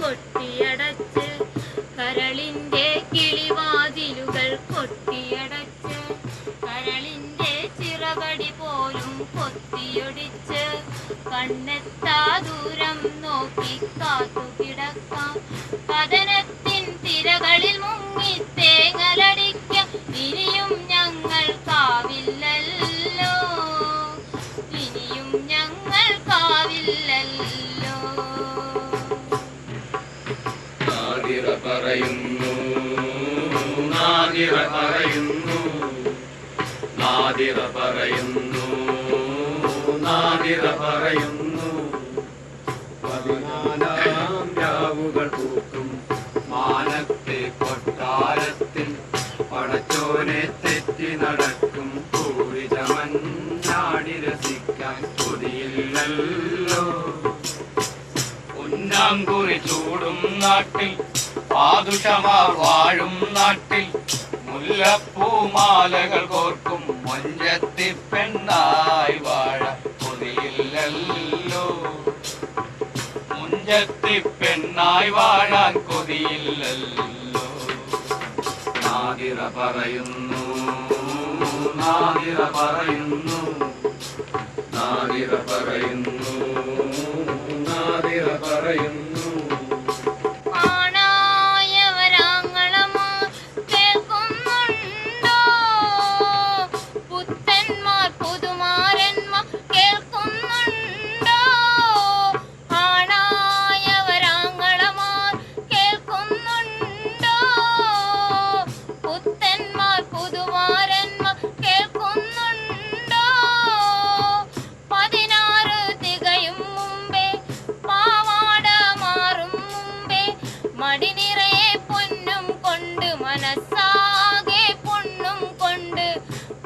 കൊട്ടിയടച്ച് കരളിന്റെ കിളിവാതിലുകൾ കൊട്ടിയടച്ച് കരളിന്റെ ചിറകടി പോലും കൊത്തിയൊടിച്ച് കണ്ണെത്താ ദൂരം നോക്കി കാത്തു കിടക്കാം കഥനത്തിൻ തിരകളിൽ മുങ്ങി തേങ്ങലടിക്കാം ഇനിയും ഞങ്ങൾക്കാവില്ലല്ലോ ഇനിയും ഞങ്ങൾക്കാവില്ലല്ലോ നാദിറ പറയുന്നു നാദിറ പറയുന്നു നാദിറ പറയുന്നു നാദിറ പറയുന്നു 14 രാവുകൾ പൂക്കും മാനത്തെ കൊട്ടാരത്തിൽ പടച്ചോനെ തെറ്റി നടക്കും പൂരിതമഞ്ഞാടി രസിക്കാൻ കൊതിയില്ലല്ലോ ഉന്നാങ്കുറി ചൂടും നാട്ടിൽ പാദുഷമാർ വാഴും നാട്ടിൽ മുല്ലപ്പൂമാലകൾ കോർക്കും മൊഞ്ചത്തി പെണ്ണായി വാഴ കൊതിയില്ലല്ലോ മുഞ്ചത്തി പെണ്ണായി വാഴാൻ കൊതിയില്ലല്ലോ നാദിറ പറയുന്നു നാദിറ പറയുന്നു നാദിറ പറയുന്നു നാദിറ പറയുന്നു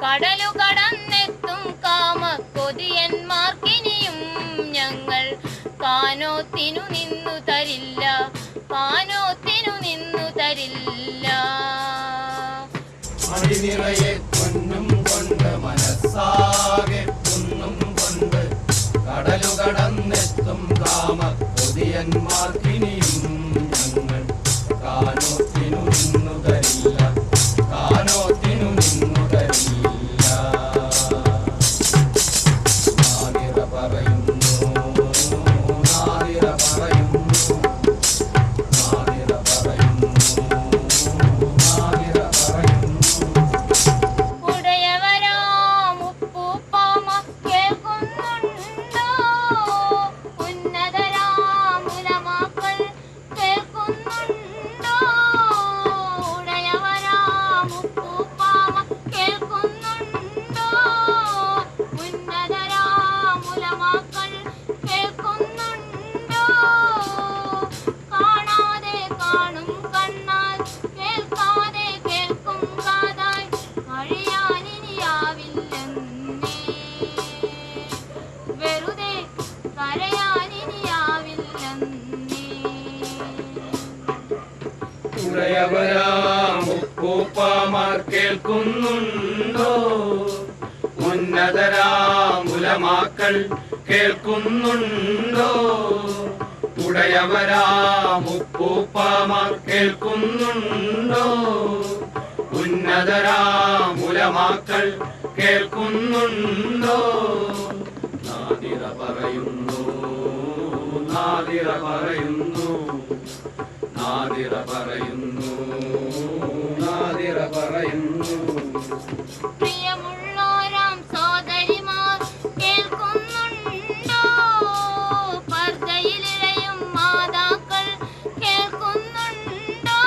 കടലു കടന്നെത്തും കാമക്കൊതിയന്മാർക്കിനിയും ഞങ്ങൾ കാനോത്തിനു നിന്നു തരില്ല കാനോത്തിനു നിന്നു തരില്ല അടിനിറയെ പൊന്നും കൊണ്ട് മനസ്സാകെ പൊന്നും കൊണ്ട് കടലു കടന്നെത്തും കാമക്കൊതിയന്മാർക്കിനിയും ഞങ്ങൾ കാനോത്തിനു നിന്നു തരില്ല കാനോത്തിനു നിന്നു തരില്ല ഉടയവരാമുപ്പൂപ്പമാർ കേൾക്കുന്നുണ്ടോ ഉന്നതരാമുലമാക്കൾ കേൾക്കുന്നുണ്ടോ ഉടയവരാമുപ്പൂപ്പമാർ കേൾക്കുന്നുണ്ടോ ഉന്നതരാമുലമാക്കൾ കേൾക്കുന്നുണ്ടോ നാദിറ പറയുന്നു നാദിറ പറയുന്നു നാദിറ പറയുന്നു നാദിറ പറയുന്നു പ്രിയമുള്ളോരാം സോദരിമാർ കേൾക്കുന്നുണ്ടോ പർദ്ദയിലിഴയും മാതാക്കൾ കേൾക്കുന്നുണ്ടോ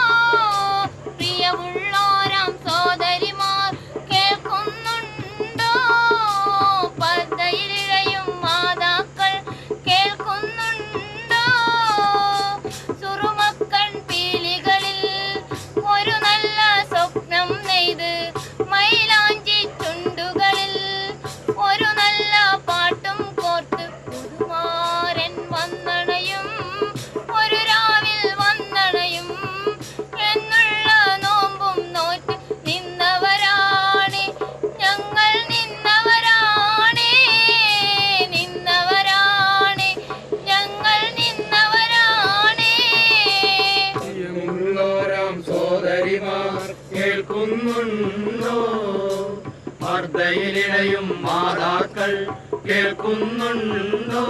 പ്രിയമുള്ളോരാം സോദരിമാർ കേൾക്കുന്നുണ്ടോ പർദ്ദയിലിഴയും മാതാക്കൾ കേൾക്കുന്നുണ്ടോ സുറുമക്കൺ പീലികളിൽ ഒരു നല്ല സ്വപ്നം നെയ്ത് മൈലാഞ്ചി പർദ്ദയിലിടയും മാതാക്കൾ കേൾക്കുന്നുണ്ടോ?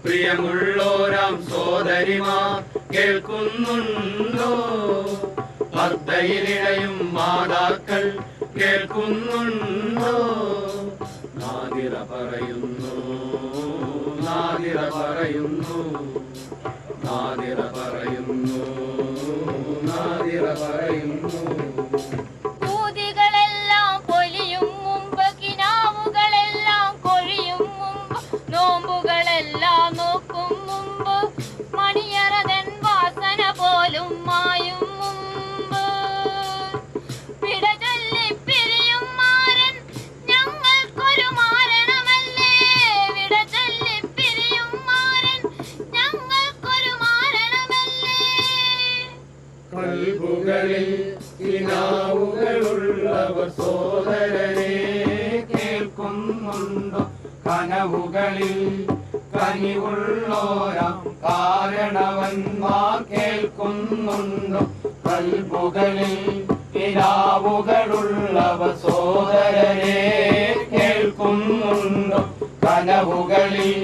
പ്രിയമുള്ളോരാം സോദരിമാർ കേൾക്കുന്നുണ്ടോ? പർദ്ദയിലിടയും മാതാക്കൾ കേൾക്കുന്നുണ്ടോ? നാദിറ പറയുന്നു, നാദിറ പറയുന്നു, നാദിറ പറയുന്നു, നാദിറ പറയുന്നു. ൂതികളെല്ലാം പൊലിയും മുമ്പ്, കിനാവുകളെല്ലാം കൊഴിയും മുമ്പ്, നോമ്പുകളെല്ലാം നോക്കും മുമ്പ്, മണിയറതൻ വാസന പോലും മായും മുമ്പ്, വിട ചൊല്ലി പിരിയും മാരൻ ഞങ്ങൾക്കൊരു മാരണമല്ലേ, വിട ചൊല്ലി പിരിയും മാരൻ ഞങ്ങൾക്കൊരു മാരണമല്ലേ. കൽബുകളിൽ കിനാവുകളുള്ളവർ സോദരനെ കേൾക്കുന്നുണ്ടോ? കനവുകളിൽ കനിവുള്ളോരാം കാരണവന്മാർ കേൾക്കുന്നുണ്ടോ? കൽബുകളിൽ കിനാവുകളുള്ളവർ സോദരനെ കേൾക്കുന്നുണ്ടോ? കനവുകളിൽ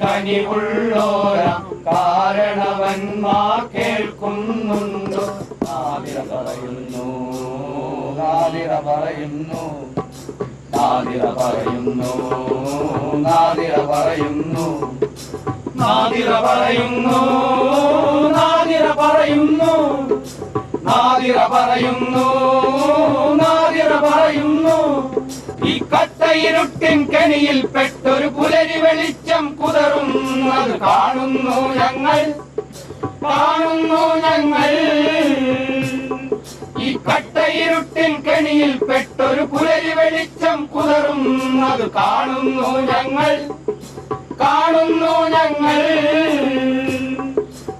കനിവുള്ളോരാം കാരണവന്മാർ കേൾക്കുന്നുണ്ടോ? നാദിറ പറയുന്നു, നാദിറ പറയുന്നു, നാദിറ പറയുന്നു, നാദിറ പറയുന്നു, നാദിറ പറയുന്നു, നാദിറ പറയുന്നു, നാദിറ പറയുന്നു, നാദിറ പറയുന്നു. ഈ കട്ടയിരുട്ടിൻ കെണിയിൽ പെട്ടൊരു പുലരി വെളിച്ചം കുതറുന്നത് കാണുന്നു ഞങ്ങൾ, കാണുന്നു ഞങ്ങൾ. ഈ കട്ടയിരുട്ടിൻ കെണിയിൽ പെട്ടൊരു പുലരി വെളിച്ചം കുതറുന്നത് കാണുന്നു ഞങ്ങൾ, കാണുന്നു ഞങ്ങൾ.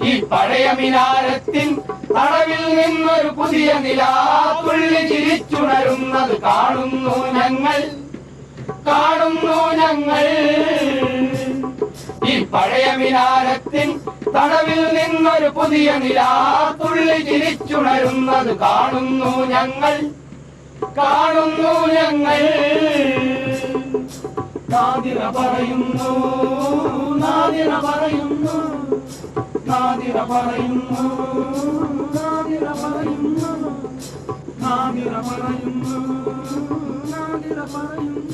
ഈ പഴയ മിനാരത്തിൻ തടവിൽ നിന്നൊരു പുതിയ നിലാത്തുള്ളി ചിരിച്ചുണരുന്നത് കാണുന്നു ഞങ്ങൾ, കാണുന്നു ഞങ്ങൾ. ഈ പഴയ മിനാരത്തിൻ തടവിൽ നിന്നൊരു പുതിയ നിലാത്തുള്ളി ചിരിച്ചുണരുന്നത് കാണുന്നു ഞങ്ങൾ, കാണുന്നു ഞങ്ങൾ. നാദിറ പറയുന്നു, നാദിറ പറയുന്നു, നാദിറ പറയുന്നു, നാദിറ പറയുന്നു, നാദിറ പറയുന്നു, നാദിറ പറയുന്നു.